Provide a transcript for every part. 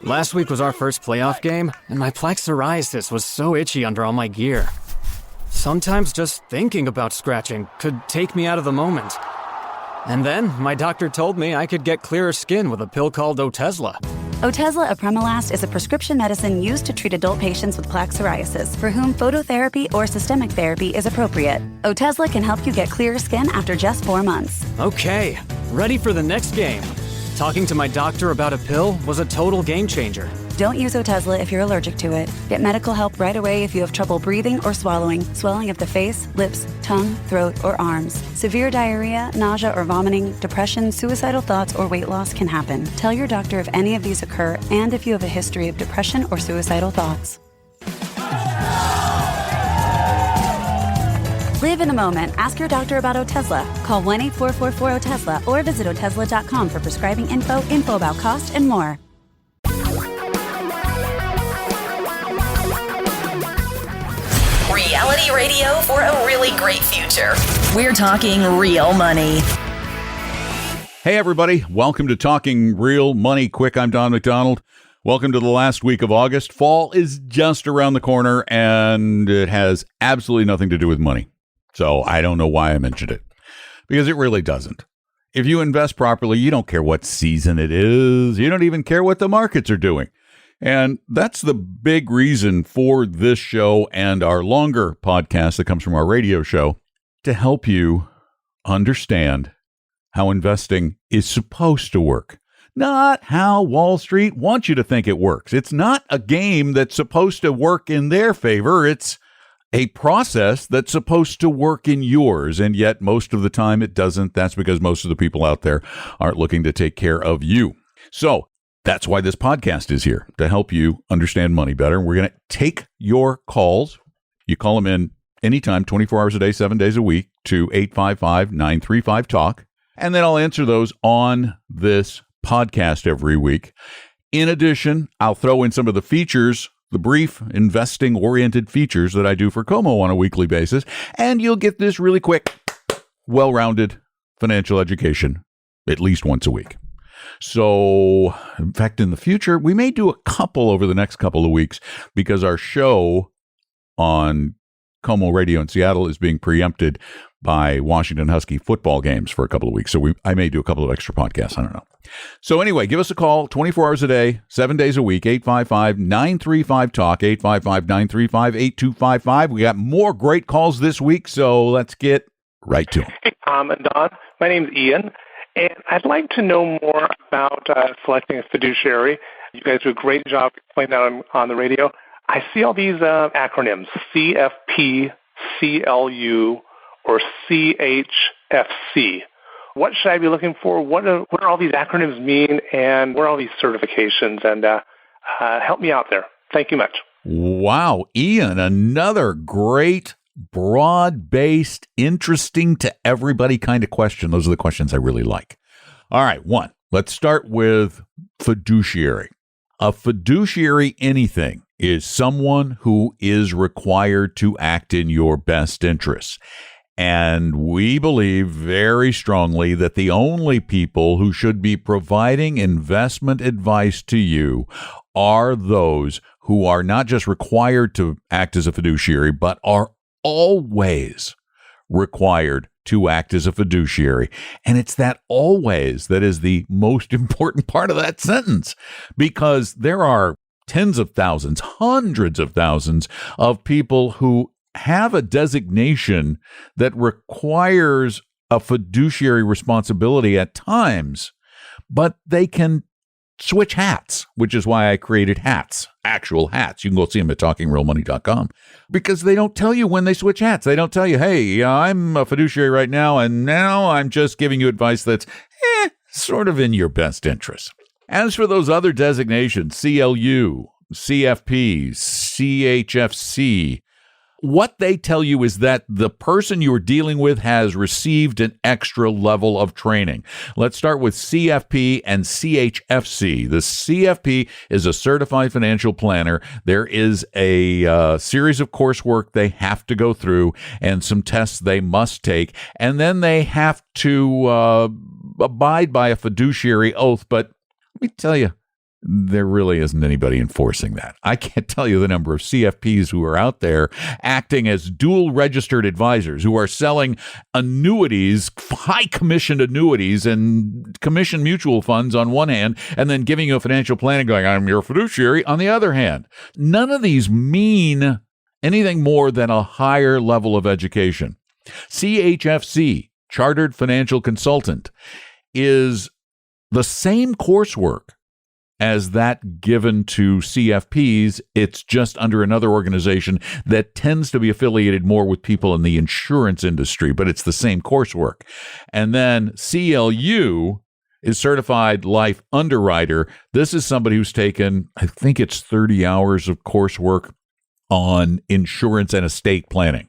Last week was our first playoff game, and my plaque psoriasis was so itchy under all my gear. Sometimes just thinking about scratching could take me out of the moment. And then my doctor told me I could get clearer skin with a pill called Otezla. Otezla apremilast is a prescription medicine used to treat adult patients with plaque psoriasis for whom phototherapy or systemic therapy is appropriate. Otezla can help you get clearer skin after just 4 months. Okay, ready for the next game. Talking to my doctor about a pill was a total game changer. Don't use Otezla if you're allergic to it. Get medical help right away if you have trouble breathing or swallowing, swelling of the face, lips, tongue, throat, or arms. Severe diarrhea, nausea or vomiting, depression, suicidal thoughts, or weight loss can happen. Tell your doctor if any of these occur and if you have a history of depression or suicidal thoughts. Live in the moment. Ask your doctor about Otezla. Call 1-844-4-OTEZLA or visit Otezla.com for prescribing info about cost, and more. Reality radio for a really great future. We're talking real money. Hey, everybody. Welcome to Talking Real Money Quick. I'm Don McDonald. Welcome to the last week of August. Fall is just around the corner, and it has absolutely nothing to do with money. So I don't know why I mentioned it, because it really doesn't. If you invest properly, you don't care what season it is. You don't even care what the markets are doing. And that's the big reason for this show and our longer podcast that comes from our radio show, to help you understand how investing is supposed to work, not how Wall Street wants you to think it works. It's not a game that's supposed to work in their favor. It's a process that's supposed to work in yours, and yet most of the time it doesn't. That's because most of the people out there aren't looking to take care of you. So that's why this podcast is here, to help you understand money better. We're going to take your calls. You call them in anytime, 24 hours a day, 7 days a week, to 855-935-TALK. And then I'll answer those on this podcast every week. In addition, I'll throw in some of the features, the brief investing-oriented features that I do for Como on a weekly basis. And you'll get this really quick, well-rounded financial education at least once a week. So, in fact, in the future, we may do a couple over the next couple of weeks, because our show on Como Radio in Seattle is being preempted by Washington Husky football games for a couple of weeks. So I may do a couple of extra podcasts. I don't know. So anyway, give us a call 24 hours a day, 7 days a week, 855-935-TALK, 855-935-8255. We got more great calls this week, so let's get right to them. Hey, Tom and Don. My name's Ian. And I'd like to know more about selecting a fiduciary. You guys do a great job explaining that on the radio. I see all these acronyms, CFP, CLU, or CHFC. What should I be looking for? What do all these acronyms mean, and what are all these certifications? And help me out there. Thank you much. Wow, Ian, another great, broad-based, interesting to everybody kind of question. Those are the questions I really like. All right, one, let's start with fiduciary. A fiduciary anything is someone who is required to act in your best interests. And we believe very strongly that the only people who should be providing investment advice to you are those who are not just required to act as a fiduciary, but are always required to act as a fiduciary. And it's that always that is the most important part of that sentence, because there are tens of thousands, hundreds of thousands of people who have a designation that requires a fiduciary responsibility at times, but they can switch hats, which is why I created hats, actual hats. You can go see them at talkingrealmoney.com, because they don't tell you when they switch hats. They don't tell you, hey, I'm a fiduciary right now, and now I'm just giving you advice that's sort of in your best interest. As for those other designations, CLU, CFP, CHFC, what they tell you is that the person you are dealing with has received an extra level of training. Let's start with CFP and CHFC. The CFP is a certified financial planner. There is a series of coursework they have to go through and some tests they must take, and then they have to abide by a fiduciary oath. But let me tell you, there really isn't anybody enforcing that. I can't tell you the number of CFPs who are out there acting as dual registered advisors who are selling annuities, high commissioned annuities and commission mutual funds on one hand, and then giving you a financial plan and going, I'm your fiduciary on the other hand. None of these mean anything more than a higher level of education. CHFC, Chartered Financial Consultant, is the same coursework as that given to CFPs. It's just under another organization that tends to be affiliated more with people in the insurance industry, but it's the same coursework. And then CLU is Certified Life Underwriter. This is somebody who's taken, I think it's 30 hours of coursework on insurance and estate planning.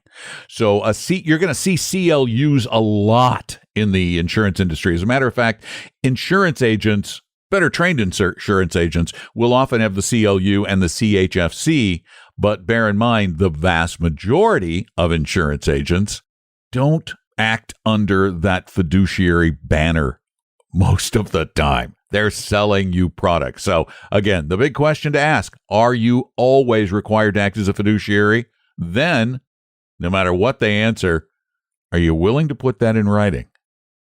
So you're going to see CLUs a lot in the insurance industry. As a matter of fact, insurance agents, better trained insurance agents, will often have the CLU and the CHFC, but bear in mind the vast majority of insurance agents don't act under that fiduciary banner most of the time. They're selling you products. So again, the big question to ask, are you always required to act as a fiduciary? Then, no matter what they answer, are you willing to put that in writing?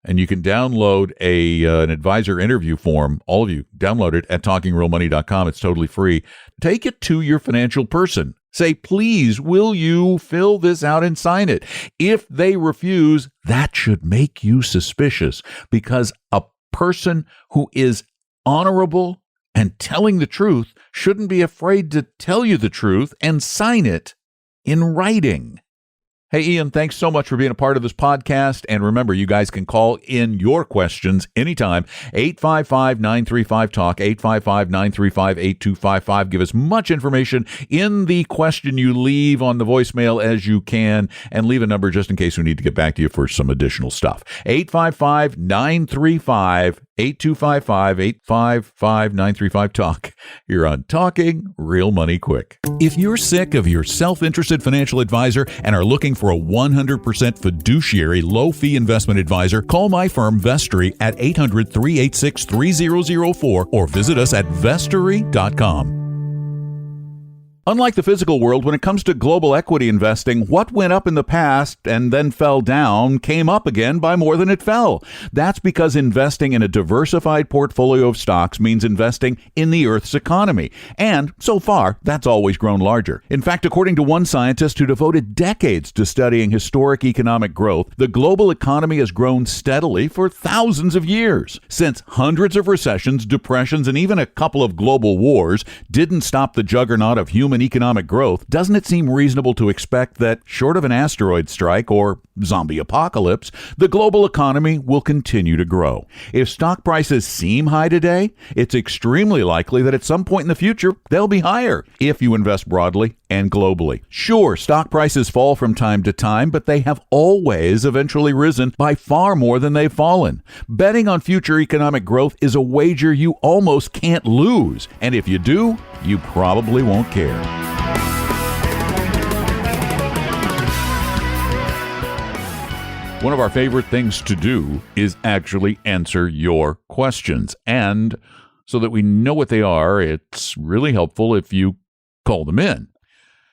And you can download an advisor interview form. All of you, download it at talkingrealmoney.com. It's totally free. Take it to your financial person. Say, please, will you fill this out and sign it? If they refuse, that should make you suspicious, because a person who is honorable and telling the truth shouldn't be afraid to tell you the truth and sign it in writing. Hey, Ian, thanks so much for being a part of this podcast. And remember, you guys can call in your questions anytime. 855-935-TALK, 855-935-8255. Give as much information in the question you leave on the voicemail as you can, and leave a number just in case we need to get back to you for some additional stuff. 855-935-8255, 855-935-TALK. You're on Talking Real Money Quick. If you're sick of your self-interested financial advisor and are looking for a 100% fiduciary low-fee investment advisor, call my firm Vestory at 800-386-3004 or visit us at vestory.com. Unlike the physical world, when it comes to global equity investing, what went up in the past and then fell down came up again by more than it fell. That's because investing in a diversified portfolio of stocks means investing in the Earth's economy. And so far, that's always grown larger. In fact, according to one scientist who devoted decades to studying historic economic growth, the global economy has grown steadily for thousands of years. Since hundreds of recessions, depressions, and even a couple of global wars didn't stop the juggernaut of human economic growth, doesn't it seem reasonable to expect that, short of an asteroid strike or zombie apocalypse, the global economy will continue to grow? If stock prices seem high today, it's extremely likely that at some point in the future, they'll be higher if you invest broadly and globally. Sure, stock prices fall from time to time, but they have always eventually risen by far more than they've fallen. Betting on future economic growth is a wager you almost can't lose, and if you do, you probably won't care. One of our favorite things to do is actually answer your questions. And so that we know what they are, it's really helpful if you call them in.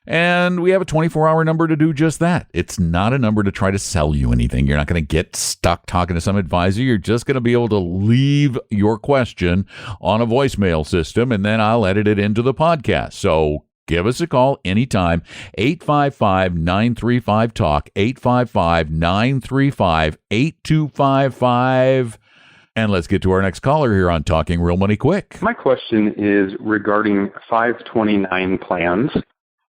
And we have a 24-hour number to do just that. It's not a number to try to sell you anything. You're not going to get stuck talking to some advisor. You're just going to be able to leave your question on a voicemail system, and then I'll edit it into the podcast. So give us a call anytime, 855-935-TALK, 855-935-8255. And let's get to our next caller here on Talking Real Money Quick. My question is regarding 529 plans.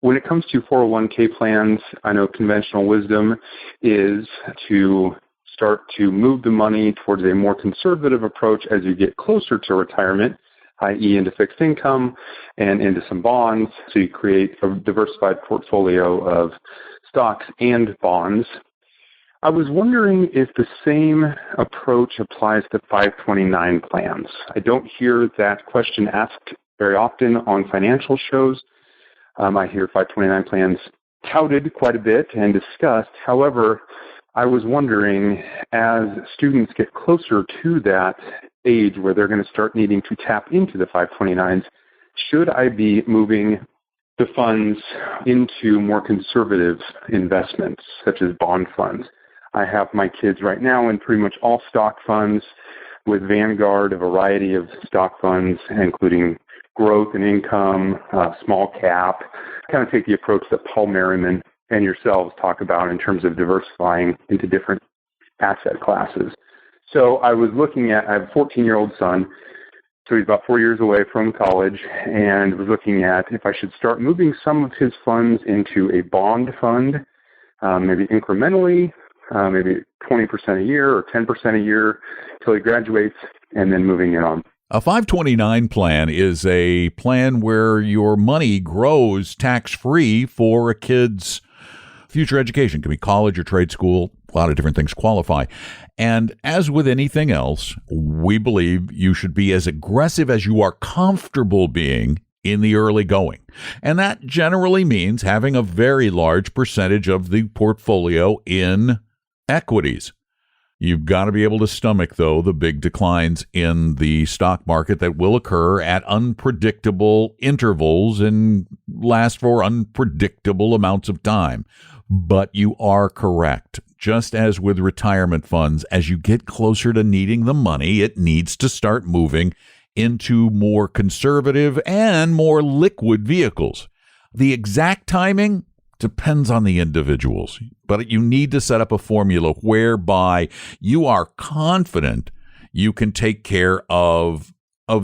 When it comes to 401k plans, I know conventional wisdom is to start to move the money towards a more conservative approach as you get closer to retirement, i.e. into fixed income and into some bonds. So you create a diversified portfolio of stocks and bonds. I was wondering if the same approach applies to 529 plans. I don't hear that question asked very often on financial shows. I hear 529 plans touted quite a bit and discussed. However, I was wondering, as students get closer to that, age where they're going to start needing to tap into the 529s, should I be moving the funds into more conservative investments, such as bond funds? I have my kids right now in pretty much all stock funds, with Vanguard, a variety of stock funds, including growth and income, small cap. Kind of take the approach that Paul Merriman and yourselves talk about in terms of diversifying into different asset classes. So I was looking at, I have a 14-year-old son, so he's about 4 years away from college, and was looking at if I should start moving some of his funds into a bond fund, maybe incrementally, maybe 20% a year or 10% a year till he graduates, and then moving it on. A 529 plan is a plan where your money grows tax-free for a kid's future education. It could be college or trade school. A lot of different things qualify. And as with anything else, we believe you should be as aggressive as you are comfortable being in the early going. And that generally means having a very large percentage of the portfolio in equities. You've got to be able to stomach, though, the big declines in the stock market that will occur at unpredictable intervals and last for unpredictable amounts of time. But you are correct. Just as with retirement funds, as you get closer to needing the money, it needs to start moving into more conservative and more liquid vehicles. The exact timing depends on the individuals, but you need to set up a formula whereby you are confident you can take care of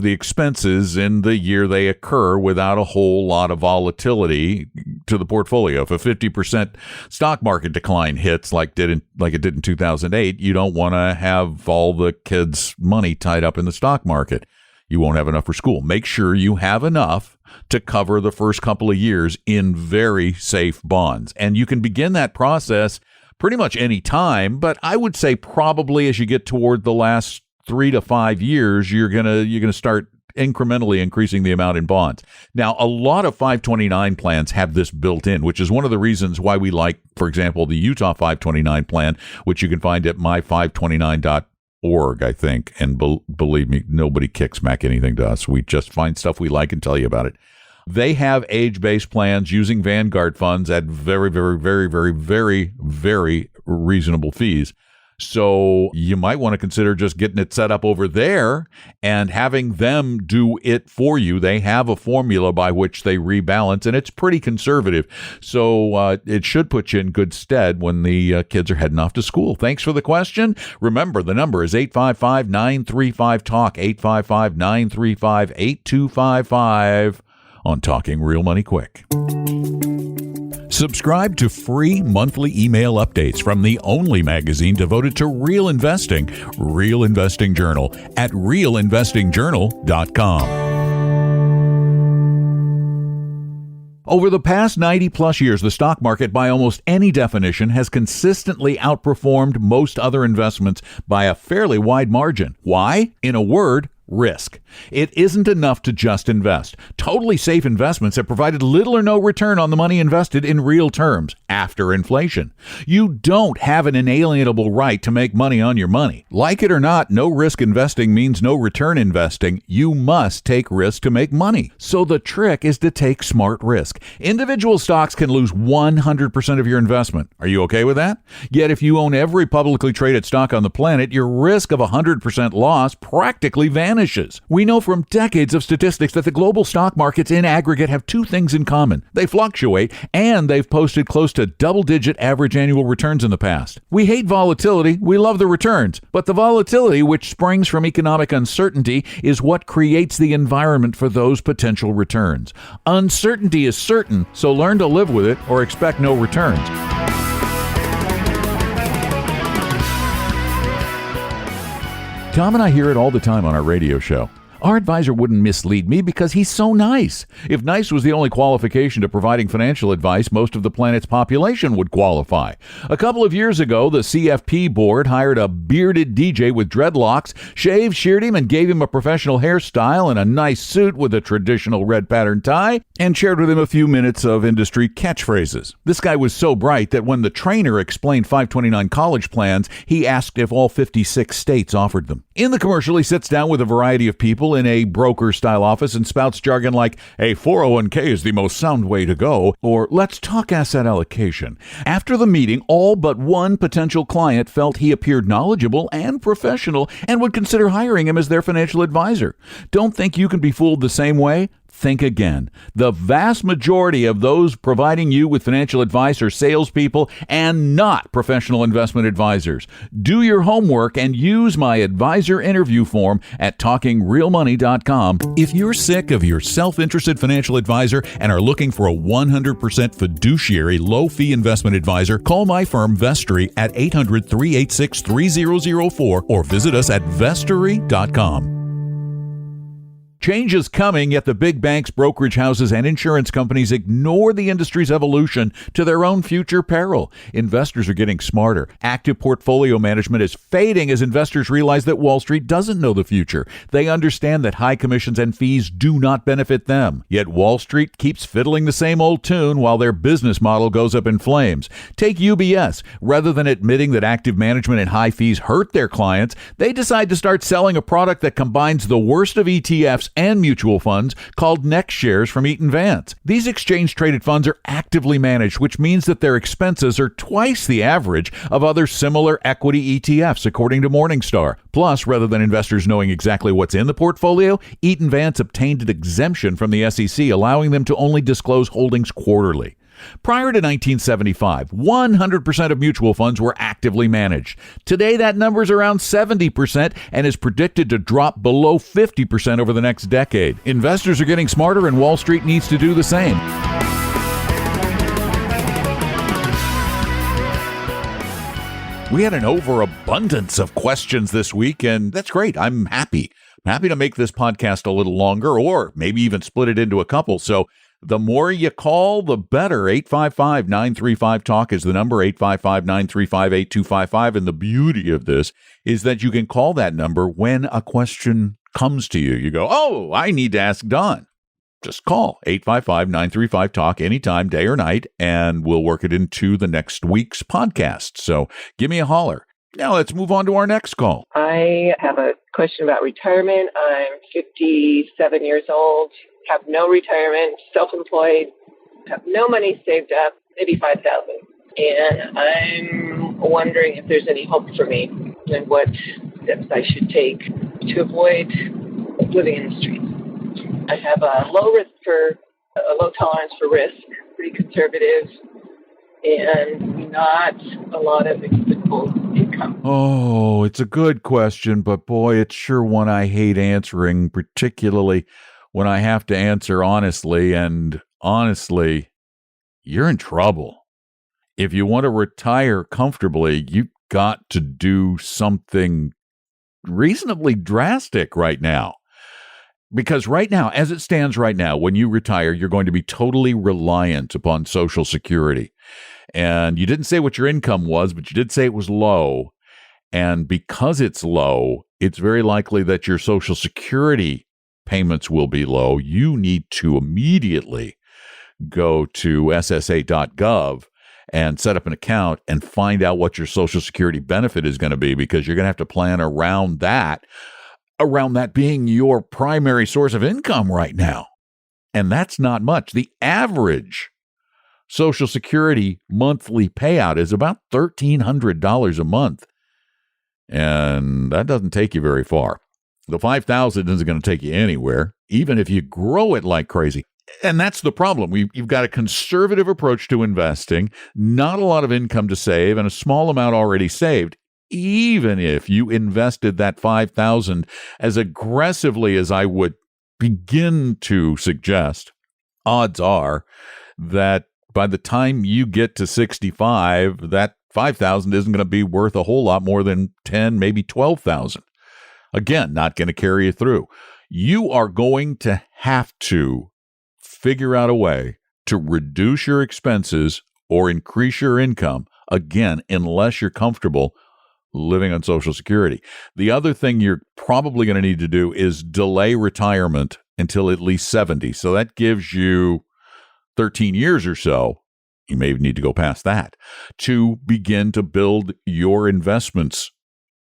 the expenses in the year they occur without a whole lot of volatility to the portfolio. If a 50% stock market decline hits like it did in 2008, you don't want to have all the kids' money tied up in the stock market. You won't have enough for school. Make sure you have enough to cover the first couple of years in very safe bonds. And you can begin that process pretty much any time, but I would say probably as you get toward the last 3 to 5 years, you're gonna start incrementally increasing the amount in bonds. Now, a lot of 529 plans have this built in, which is one of the reasons why we like, for example, the Utah 529 plan, which you can find at my529.org, I think. And believe me, nobody kicks back anything to us. We just find stuff we like and tell you about it. They have age-based plans using Vanguard funds at very, very, very, very, very, very reasonable fees. So you might want to consider just getting it set up over there and having them do it for you. They have a formula by which they rebalance, and it's pretty conservative. So it should put you in good stead when the kids are heading off to school. Thanks for the question. Remember, the number is 855-935-TALK, 855-935-8255 on Talking Real Money Quick. Subscribe to free monthly email updates from the only magazine devoted to real investing, Real Investing Journal, at realinvestingjournal.com. Over the past 90-plus years, the stock market, by almost any definition, has consistently outperformed most other investments by a fairly wide margin. Why? In a word, risk. It isn't enough to just invest. Totally safe investments have provided little or no return on the money invested in real terms after inflation. You don't have an inalienable right to make money on your money. Like it or not, no risk investing means no return investing. You must take risk to make money. So the trick is to take smart risk. Individual stocks can lose 100% of your investment. Are you okay with that? Yet if you own every publicly traded stock on the planet, your risk of 100% loss practically vanishes. We know from decades of statistics that the global stock markets in aggregate have two things in common. They fluctuate, and they've posted close to double-digit average annual returns in the past. We hate volatility, we love the returns, but the volatility, which springs from economic uncertainty, is what creates the environment for those potential returns. Uncertainty is certain, so learn to live with it or expect no returns. Tom and I hear it all the time on our radio show. Our advisor wouldn't mislead me because he's so nice. If nice was the only qualification to providing financial advice, most of the planet's population would qualify. A couple of years ago, the CFP board hired a bearded DJ with dreadlocks, shaved, sheared him, and gave him a professional hairstyle and a nice suit with a traditional red pattern tie, and shared with him a few minutes of industry catchphrases. This guy was so bright that when the trainer explained 529 college plans, he asked if all 56 states offered them. In the commercial, he sits down with a variety of people in a broker-style office and spouts jargon like, a 401k is the most sound way to go, or let's talk asset allocation. After the meeting, all but one potential client felt he appeared knowledgeable and professional and would consider hiring him as their financial advisor. Don't think you can be fooled the same way? Think again. The vast majority of those providing you with financial advice are salespeople and not professional investment advisors. Do your homework and use my advisor interview form at talkingrealmoney.com. If you're sick of your self-interested financial advisor and are looking for a 100% fiduciary low-fee investment advisor, call my firm Vestory at 800-386-3004 or visit us at vestory.com. Change is coming, yet the big banks, brokerage houses, and insurance companies ignore the industry's evolution to their own future peril. Investors are getting smarter. Active portfolio management is fading as investors realize that Wall Street doesn't know the future. They understand that high commissions and fees do not benefit them. Yet Wall Street keeps fiddling the same old tune while their business model goes up in flames. Take UBS. Rather than admitting that active management and high fees hurt their clients, they decide to start selling a product that combines the worst of ETFs and mutual funds called Next Shares from Eaton Vance. These exchange-traded funds are actively managed, which means that their expenses are twice the average of other similar equity ETFs, according to Morningstar. Plus, rather than investors knowing exactly what's in the portfolio, Eaton Vance obtained an exemption from the SEC, allowing them to only disclose holdings quarterly. Prior to 1975, 100% of mutual funds were actively managed. Today, that number is around 70% and is predicted to drop below 50% over the next decade. Investors are getting smarter, and Wall Street needs to do the same. We had an overabundance of questions this week, and that's great. I'm happy. I'm happy to make this podcast a little longer, or maybe even split it into a couple. So the more you call, the better. 855-935-TALK is the number, 855-935-8255. And the beauty of this is that you can call that number when a question comes to you. You go, oh, I need to ask Don. Just call 855-935-TALK anytime, day or night, and we'll work it into the next week's podcast. So give me a holler. Now let's move on to our next call. I have a question about retirement. I'm 57 years old, have no retirement, self-employed, have no money saved up, maybe $5,000. And I'm wondering if there's any hope for me and what steps I should take to avoid living in the streets. I have a low tolerance for risk, pretty conservative, and not a lot of expendable income. Oh, it's a good question, but boy, it's sure one I hate answering, particularly when I have to answer honestly, and honestly, you're in trouble. If you want to retire comfortably, you've got to do something reasonably drastic right now. Because right now, as it stands right now, when you retire, you're going to be totally reliant upon Social Security. And you didn't say what your income was, but you did say it was low. And because it's low, it's very likely that your Social Security payments will be low. You need to immediately go to ssa.gov and set up an account and find out what your Social Security benefit is going to be, because you're going to have to plan around that being your primary source of income right now. And that's not much. The average Social Security monthly payout is about $1,300 a month. And that doesn't take you very far. The $5,000 isn't going to take you anywhere, even if you grow it like crazy. And that's the problem. You've got a conservative approach to investing, not a lot of income to save, and a small amount already saved. Even if you invested that $5,000 as aggressively as I would begin to suggest, odds are that by the time you get to 65, that $5,000 isn't going to be worth a whole lot more than $10,000, maybe $12,000. Again, not going to carry you through. you are going to have to figure out a way to reduce your expenses or increase your income, again, unless you're comfortable living on Social Security. The other thing you're probably going to need to do is delay retirement until at least 70. So that gives you 13 years or so. You may need to go past that to begin to build your investments,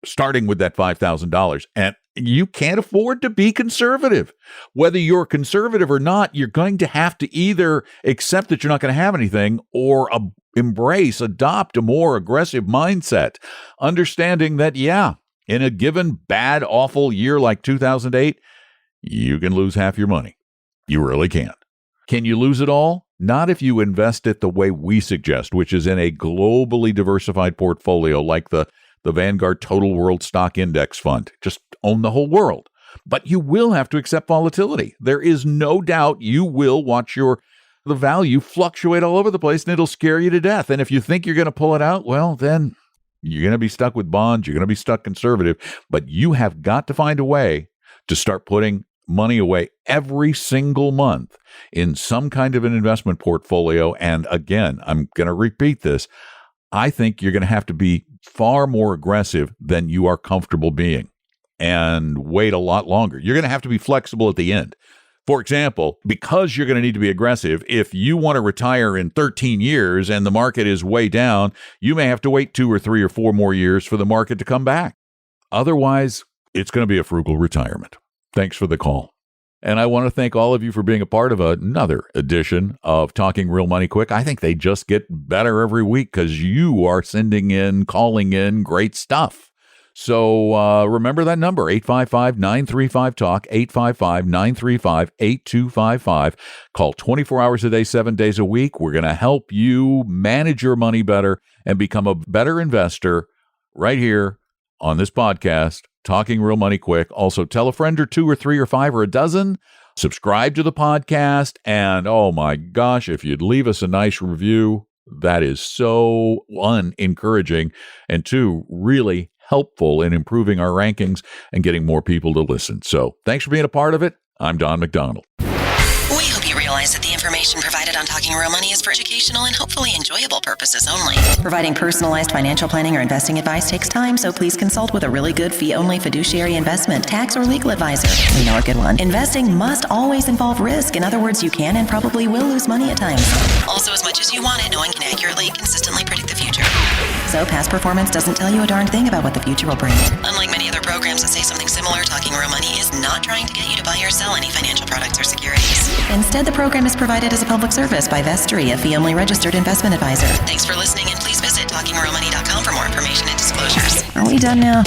starting with that $5,000. And you can't afford to be conservative. Whether you're conservative or not, you're going to have to either accept that you're not going to have anything or adopt a more aggressive mindset, understanding that, in a given bad, awful year like 2008, you can lose half your money. You really can. Can you lose it all? Not if you invest it the way we suggest, which is in a globally diversified portfolio like the Vanguard Total World Stock Index Fund. Just own the whole world. But you will have to accept volatility. There is no doubt you will watch the value fluctuate all over the place, and it'll scare you to death. And if you think you're going to pull it out, well, then you're going to be stuck with bonds. You're going to be stuck conservative. But you have got to find a way to start putting money away every single month in some kind of an investment portfolio. And again, I'm going to repeat this. I think you're going to have to be far more aggressive than you are comfortable being and wait a lot longer. You're going to have to be flexible at the end. For example, because you're going to need to be aggressive, if you want to retire in 13 years and the market is way down, you may have to wait 2 or 3 or 4 more years for the market to come back. Otherwise, it's going to be a frugal retirement. Thanks for the call. And I want to thank all of you for being a part of another edition of Talking Real Money Quick. I think they just get better every week because you are calling in great stuff. So remember that number, 855-935-TALK, 855-935-8255. Call 24 hours a day, 7 days a week. We're going to help you manage your money better and become a better investor right here on this podcast, Talking Real Money Quick. Also, tell a friend or 2 or 3 or 5 or a dozen. Subscribe to the podcast. And oh my gosh, if you'd leave us a nice review, that is so encouraging and 2, really helpful in improving our rankings and getting more people to listen. So thanks for being a part of it. I'm Don McDonald. We hope you realize that the information provided on Talking Real Money is for educational and hopefully enjoyable purposes only. Providing personalized financial planning or investing advice takes time, so please consult with a really good fee-only fiduciary investment, tax, or legal advisor. We know a good one. Investing must always involve risk. In other words, you can and probably will lose money at times. Also, as much as you want it, no one can accurately, consistently predict the future. So past performance doesn't tell you a darn thing about what the future will bring. Unlike many other programs that say something similar, Talking Real Money is not trying to get you to buy or sell any financial products or securities. Instead, the program is provided as a public service by Vestry, a fee-only registered investment advisor. Thanks for listening, and please visit TalkingRealMoney.com for more information and disclosures. Are we done now?